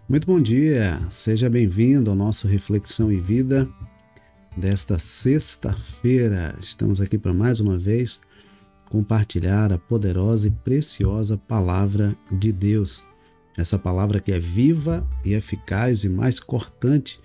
Muito bom dia, seja bem-vindo ao nosso Reflexão e Vida desta sexta-feira. Estamos aqui para mais uma vez compartilhar a poderosa e preciosa Palavra de Deus. Essa palavra que é viva e eficaz e mais cortante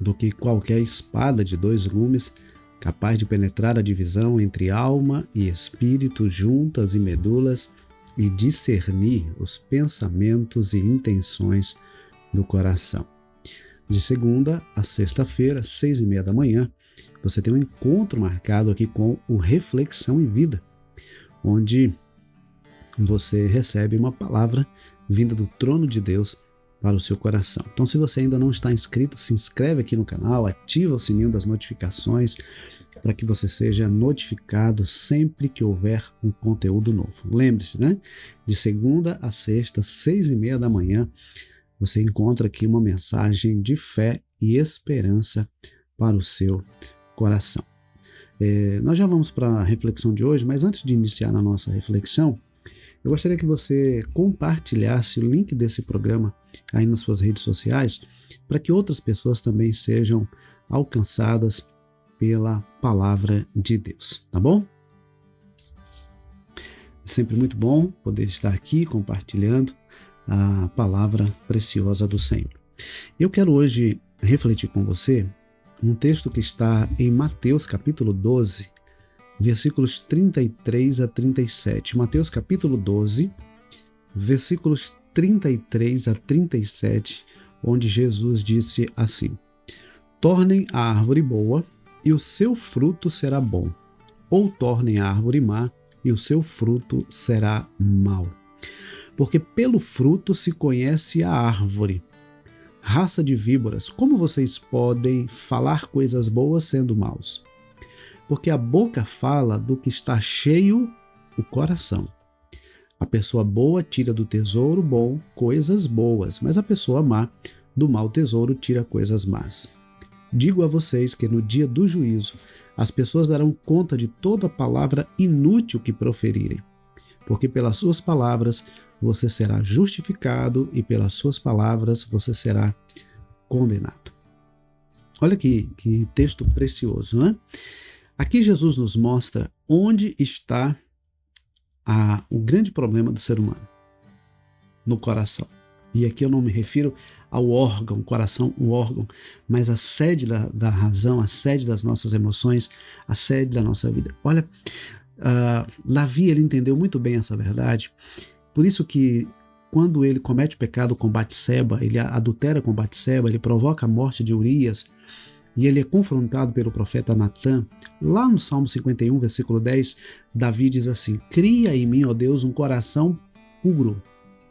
do que qualquer espada de dois gumes, capaz de penetrar a divisão entre alma e espírito, juntas e medulas, e discernir os pensamentos e intenções do coração. De segunda a sexta-feira, 6:30 da manhã, você tem um encontro marcado aqui com o Reflexão e Vida, onde você recebe uma palavra vinda do trono de Deus para o seu coração. Então, se você ainda não está inscrito, se inscreve aqui no canal, ativa o sininho das notificações para que você seja notificado sempre que houver um conteúdo novo. Lembre-se, né? De segunda a sexta, 6:30 da manhã, você encontra aqui uma mensagem de fé e esperança para o seu coração. Nós já vamos para a reflexão de hoje, mas antes de iniciar na nossa reflexão, eu gostaria que você compartilhasse o link desse programa aí nas suas redes sociais, para que outras pessoas também sejam alcançadas pela palavra de Deus, tá bom? É sempre muito bom poder estar aqui compartilhando a palavra preciosa do Senhor. Eu quero hoje refletir com você um texto que está em Mateus capítulo 12, versículos 33 a 37. Mateus capítulo 12, versículos 33 a 37, onde Jesus disse assim: tornem a árvore boa e o seu fruto será bom, ou tornem a árvore má e o seu fruto será mau. Porque pelo fruto se conhece a árvore. Raça de víboras, como vocês podem falar coisas boas sendo maus? Porque a boca fala do que está cheio o coração. A pessoa boa tira do tesouro bom coisas boas, mas a pessoa má do mau tesouro tira coisas más. Digo a vocês que no dia do juízo as pessoas darão conta de toda palavra inútil que proferirem. Porque pelas suas palavras você será justificado e pelas suas palavras você será condenado. Olha que texto precioso, não é? Aqui Jesus nos mostra onde está o grande problema do ser humano, no coração. E aqui eu não me refiro ao órgão, coração, o órgão, mas a sede da razão, a sede das nossas emoções, a sede da nossa vida. Olha, Davi, ele entendeu muito bem essa verdade, por isso que quando ele comete o pecado com Batseba, ele adultera com Batseba, ele provoca a morte de Urias, e ele é confrontado pelo profeta Natã, lá no Salmo 51, versículo 10, Davi diz assim: cria em mim, ó Deus, um coração puro,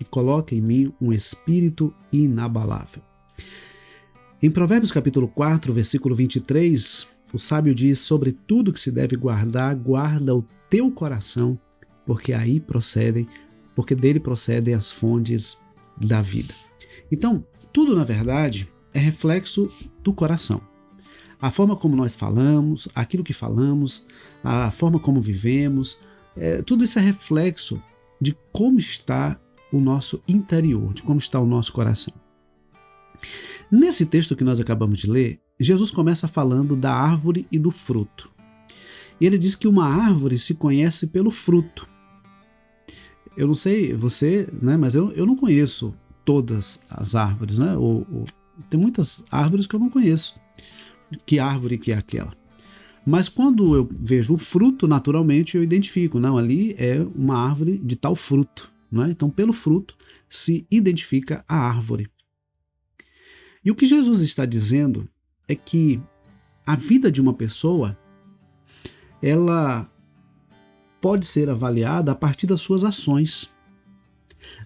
e coloca em mim um espírito inabalável. Em Provérbios capítulo 4, versículo 23, o sábio diz: sobre tudo que se deve guardar, guarda o teu coração, porque dele procedem as fontes da vida. Então, tudo na verdade é reflexo do coração. A forma como nós falamos, aquilo que falamos, a forma como vivemos, tudo isso é reflexo de como está o nosso interior, de como está o nosso coração. Nesse texto que nós acabamos de ler, Jesus começa falando da árvore e do fruto. E ele diz que uma árvore se conhece pelo fruto. Eu não sei você, né, mas eu não conheço todas as árvores, né? Tem muitas árvores que eu não conheço. Que árvore que é aquela? Mas quando eu vejo o fruto, naturalmente eu identifico, não, ali é uma árvore de tal fruto, né? Então, pelo fruto se identifica a árvore. E o que Jesus está dizendo é que a vida de uma pessoa, ela pode ser avaliada a partir das suas ações.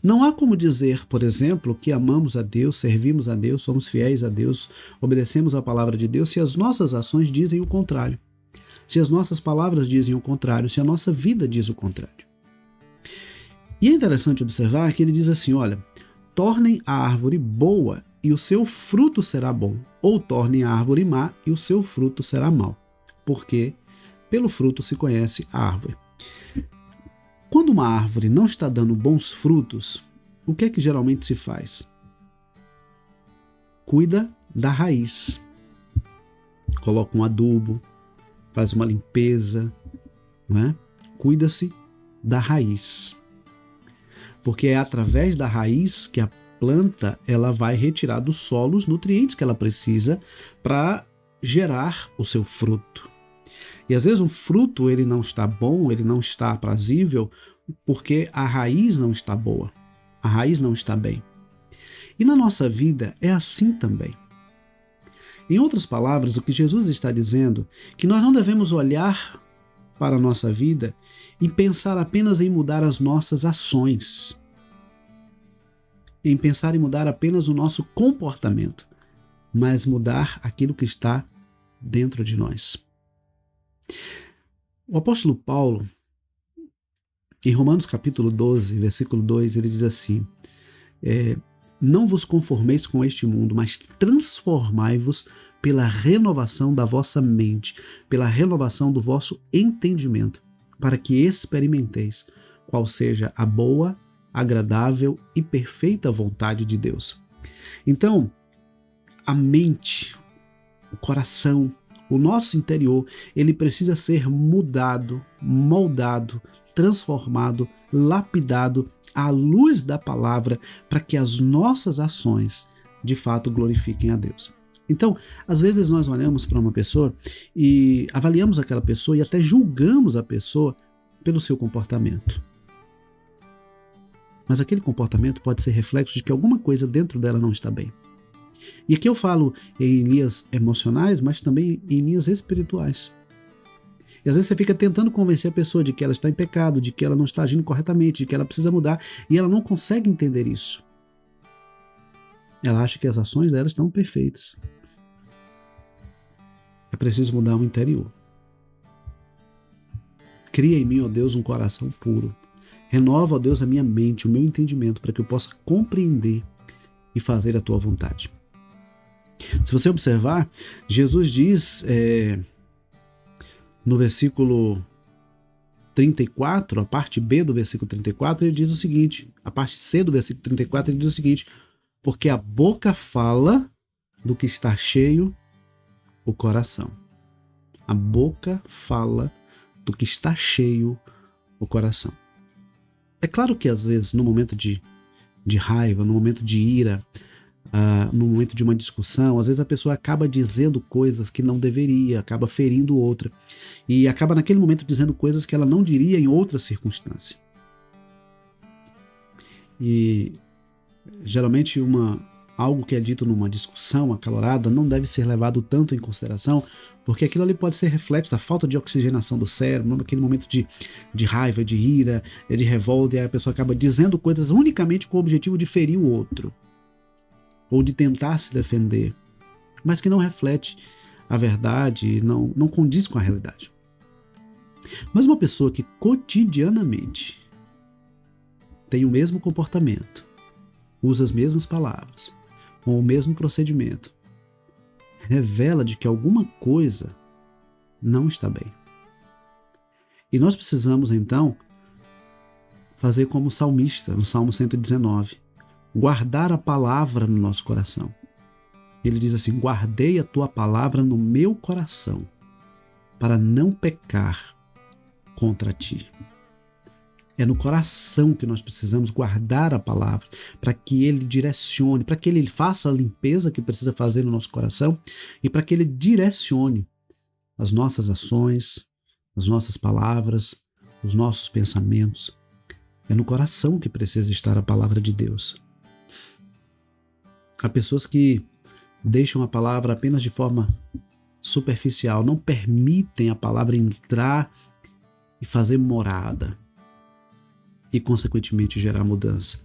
Não há como dizer, por exemplo, que amamos a Deus, servimos a Deus, somos fiéis a Deus, obedecemos a palavra de Deus, se as nossas ações dizem o contrário. Se as nossas palavras dizem o contrário, se a nossa vida diz o contrário. E é interessante observar que ele diz assim, olha, tornem a árvore boa e o seu fruto será bom, ou tornem a árvore má e o seu fruto será mau, porque pelo fruto se conhece a árvore. Quando uma árvore não está dando bons frutos, o que é que geralmente se faz? cuida da raiz. Coloca um adubo, faz uma limpeza, né? Cuida-se da raiz. Porque é através da raiz que a planta ela vai retirar do solo os nutrientes que ela precisa para gerar o seu fruto. E às vezes o fruto ele não está bom, ele não está aprazível, porque a raiz não está boa, a raiz não está bem. E na nossa vida é assim também. Em outras palavras, o que Jesus está dizendo é que nós não devemos olhar para a nossa vida e pensar apenas em mudar as nossas ações, em pensar em mudar apenas o nosso comportamento, mas mudar aquilo que está dentro de nós. O apóstolo Paulo, em Romanos capítulo 12, versículo 2, ele diz assim: não vos conformeis com este mundo, mas transformai-vos pela renovação da vossa mente, pela renovação do vosso entendimento, para que experimenteis qual seja a boa, agradável e perfeita vontade de Deus. Então, a mente, o coração, o nosso interior, ele precisa ser mudado, moldado, transformado, lapidado à luz da palavra, para que as nossas ações de fato glorifiquem a Deus. Então, às vezes nós olhamos para uma pessoa e avaliamos aquela pessoa e até julgamos a pessoa pelo seu comportamento. Mas aquele comportamento pode ser reflexo de que alguma coisa dentro dela não está bem. E aqui eu falo em linhas emocionais, mas também em linhas espirituais. E às vezes você fica tentando convencer a pessoa de que ela está em pecado, de que ela não está agindo corretamente, de que ela precisa mudar, e ela não consegue entender isso. Ela acha que as ações dela estão perfeitas. É preciso mudar o interior. Cria em mim, ó Deus, um coração puro. Renova, ó Deus, a minha mente, o meu entendimento, para que eu possa compreender e fazer a tua vontade. Se você observar, Jesus diz no versículo 34, a parte B do versículo 34, ele diz o seguinte, a parte C do versículo 34, ele diz o seguinte: porque a boca fala do que está cheio o coração. A boca fala do que está cheio o coração. É claro que às vezes no momento de raiva, no momento de ira, no momento de uma discussão, às vezes a pessoa acaba dizendo coisas que não deveria, acaba ferindo outra e acaba naquele momento dizendo coisas que ela não diria em outra circunstância. E geralmente algo que é dito numa discussão acalorada não deve ser levado tanto em consideração, porque aquilo ali pode ser reflexo da falta de oxigenação do cérebro, naquele momento de raiva, de ira, de revolta, e a pessoa acaba dizendo coisas unicamente com o objetivo de ferir o outro, ou de tentar se defender, mas que não reflete a verdade, não condiz com a realidade. Mas uma pessoa que cotidianamente tem o mesmo comportamento, usa as mesmas palavras, com o mesmo procedimento, revela de que alguma coisa não está bem. E nós precisamos, então, fazer como o salmista, no Salmo 119, guardar a palavra no nosso coração. Ele diz assim: guardei a tua palavra no meu coração, para não pecar contra ti. É no coração que nós precisamos guardar a palavra, para que ele direcione, para que ele faça a limpeza que precisa fazer no nosso coração e para que ele direcione as nossas ações, as nossas palavras, os nossos pensamentos. É no coração que precisa estar a palavra de Deus. Há pessoas que deixam a palavra apenas de forma superficial, não permitem a palavra entrar e fazer morada e, consequentemente, gerar mudança.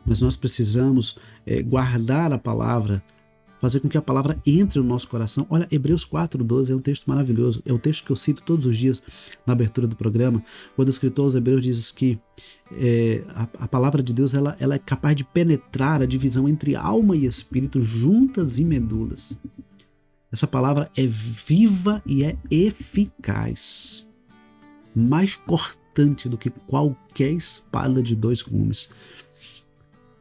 Mas nós precisamos guardar a palavra, fazer com que a palavra entre no nosso coração. Olha, Hebreus 4:12 é um texto maravilhoso, é o texto que eu cito todos os dias na abertura do programa, quando o escritor aos Hebreus diz que a palavra de Deus ela é capaz de penetrar a divisão entre alma e espírito, juntas e medulas. Essa palavra é viva e é eficaz, mais cortante do que qualquer espada de 2 gumes.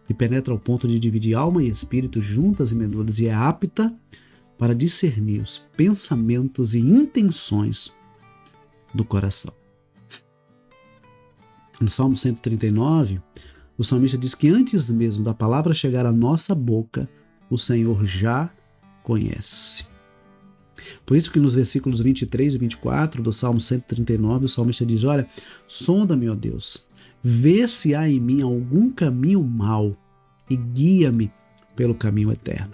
que penetra ao ponto de dividir alma e espírito, juntas e medulas, e é apta para discernir os pensamentos e intenções do coração. No Salmo 139, o salmista diz que antes mesmo da palavra chegar à nossa boca, o Senhor já conhece. Por isso que nos versículos 23 e 24 do Salmo 139, o salmista diz: olha, sonda-me, ó Deus, vê se há em mim algum caminho mau e guia-me pelo caminho eterno.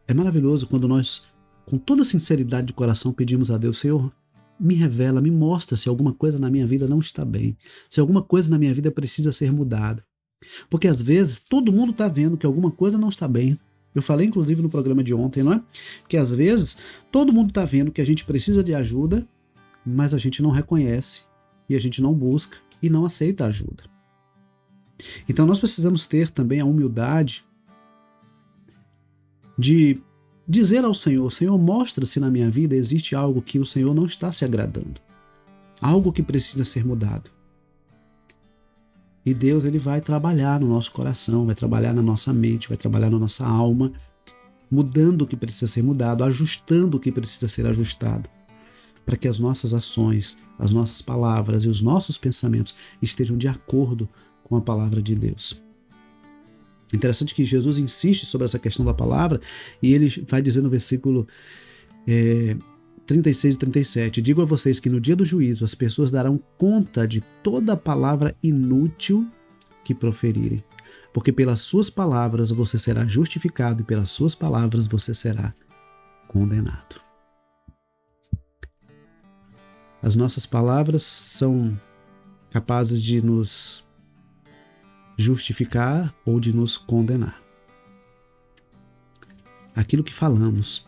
É maravilhoso quando nós, com toda sinceridade de coração, pedimos a Deus: Senhor, me revela, me mostra se alguma coisa na minha vida não está bem, se alguma coisa na minha vida precisa ser mudada. Porque às vezes todo mundo está vendo que alguma coisa não está bem. Eu falei inclusive no programa de ontem, não é? Que às vezes todo mundo está vendo que a gente precisa de ajuda, mas a gente não reconhece e a gente não busca e não aceita ajuda. Então nós precisamos ter também a humildade de dizer ao Senhor: Senhor, mostra se na minha vida existe algo que o Senhor não está se agradando, algo que precisa ser mudado. E Deus, ele vai trabalhar no nosso coração, vai trabalhar na nossa mente, vai trabalhar na nossa alma, mudando o que precisa ser mudado, ajustando o que precisa ser ajustado, para que as nossas ações, as nossas palavras e os nossos pensamentos estejam de acordo com a palavra de Deus. Interessante que Jesus insiste sobre essa questão da palavra e ele vai dizer no versículo 36 e 37, digo a vocês que no dia do juízo as pessoas darão conta de toda palavra inútil que proferirem, porque pelas suas palavras você será justificado e pelas suas palavras você será condenado. As nossas palavras são capazes de nos justificar ou de nos condenar. Aquilo que falamos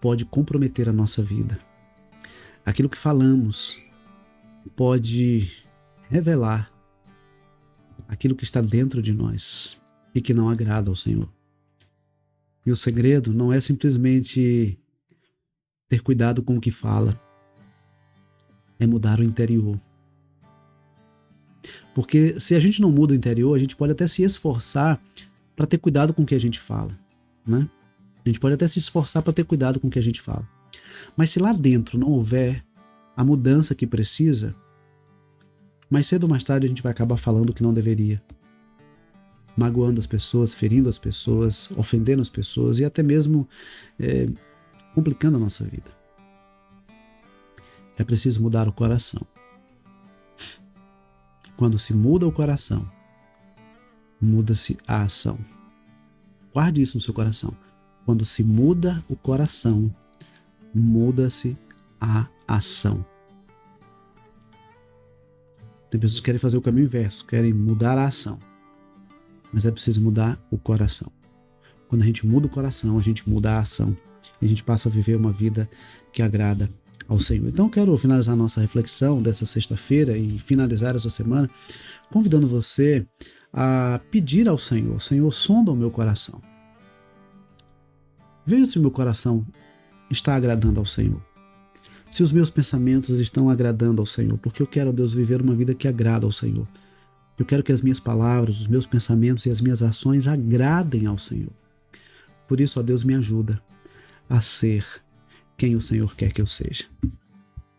pode comprometer a nossa vida. Aquilo que falamos pode revelar aquilo que está dentro de nós e que não agrada ao Senhor. E o segredo não é simplesmente ter cuidado com o que fala, é mudar o interior. Porque se a gente não muda o interior, a gente pode até se esforçar para ter cuidado com o que a gente fala, né? A gente pode até se esforçar para ter cuidado com o que a gente fala. Mas se lá dentro não houver a mudança que precisa, mais cedo ou mais tarde a gente vai acabar falando o que não deveria. Magoando as pessoas, ferindo as pessoas, ofendendo as pessoas e até mesmo complicando a nossa vida. É preciso mudar o coração. Quando se muda o coração, muda-se a ação. Guarde isso no seu coração. Quando se muda o coração, muda-se a ação. Tem pessoas que querem fazer o caminho inverso, querem mudar a ação. Mas é preciso mudar o coração. Quando a gente muda o coração, a gente muda a ação. E a gente passa a viver uma vida que agrada ao Senhor. Então eu quero finalizar a nossa reflexão dessa sexta-feira e finalizar essa semana convidando você a pedir ao Senhor: Senhor, sonda o meu coração. Veja se o meu coração está agradando ao Senhor. Se os meus pensamentos estão agradando ao Senhor, porque eu quero, Deus, viver uma vida que agrada ao Senhor. Eu quero que as minhas palavras, os meus pensamentos e as minhas ações agradem ao Senhor. Por isso, ó Deus, me ajuda a ser quem o Senhor quer que eu seja.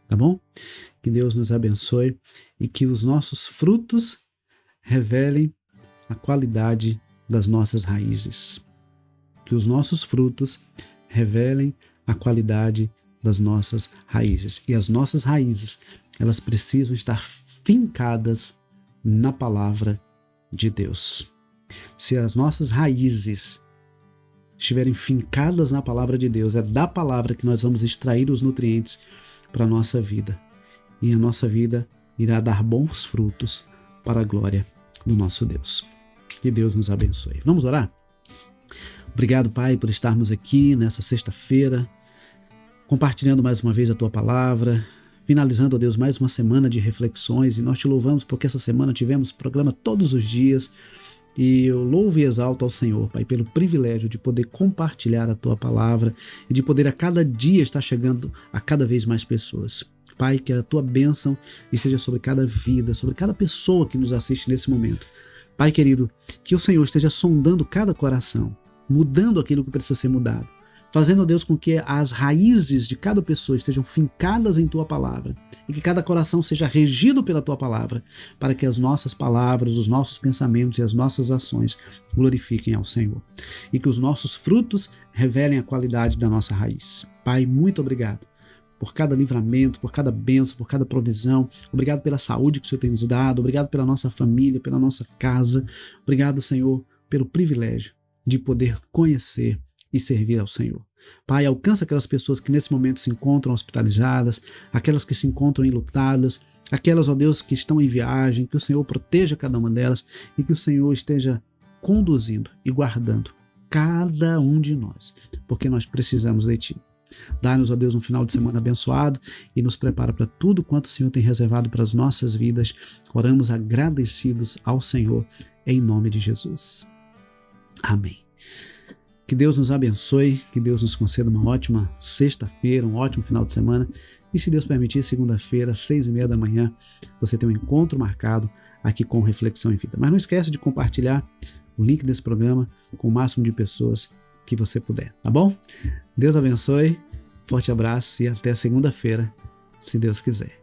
Tá bom? Que Deus nos abençoe e que os nossos frutos revelem a qualidade das nossas raízes. Que os nossos frutos revelem a qualidade das nossas raízes. E as nossas raízes, elas precisam estar fincadas na palavra de Deus. Se as nossas raízes estiverem fincadas na palavra de Deus, é da palavra que nós vamos extrair os nutrientes para a nossa vida. E a nossa vida irá dar bons frutos para a glória do nosso Deus. Que Deus nos abençoe. Vamos orar? Obrigado, Pai, por estarmos aqui nessa sexta-feira, compartilhando mais uma vez a Tua palavra, finalizando, ó Deus, mais uma semana de reflexões, e nós Te louvamos porque essa semana tivemos programa todos os dias, e eu louvo e exalto ao Senhor, Pai, pelo privilégio de poder compartilhar a Tua palavra e de poder a cada dia estar chegando a cada vez mais pessoas. Pai, que a Tua bênção esteja sobre cada vida, sobre cada pessoa que nos assiste nesse momento. Pai querido, que o Senhor esteja sondando cada coração, mudando aquilo que precisa ser mudado, fazendo, Deus, com que as raízes de cada pessoa estejam fincadas em Tua palavra e que cada coração seja regido pela Tua palavra, para que as nossas palavras, os nossos pensamentos e as nossas ações glorifiquem ao Senhor e que os nossos frutos revelem a qualidade da nossa raiz. Pai, muito obrigado por cada livramento, por cada bênção, por cada provisão. Obrigado pela saúde que o Senhor tem nos dado, obrigado pela nossa família, pela nossa casa. Obrigado, Senhor, pelo privilégio de poder conhecer e servir ao Senhor. Pai, alcança aquelas pessoas que nesse momento se encontram hospitalizadas, aquelas que se encontram enlutadas, aquelas, ó Deus, que estão em viagem, que o Senhor proteja cada uma delas e que o Senhor esteja conduzindo e guardando cada um de nós, porque nós precisamos de Ti. Dá-nos, ó Deus, um final de semana abençoado e nos prepara para tudo quanto o Senhor tem reservado para as nossas vidas. Oramos agradecidos ao Senhor, em nome de Jesus. Amém. Que Deus nos abençoe, que Deus nos conceda uma ótima sexta-feira, um ótimo final de semana. E se Deus permitir, segunda-feira, 6:30 da manhã, você tem um encontro marcado aqui com Reflexão em Vida. Mas não esqueça de compartilhar o link desse programa com o máximo de pessoas que você puder, tá bom? Deus abençoe, forte abraço e até segunda-feira, se Deus quiser.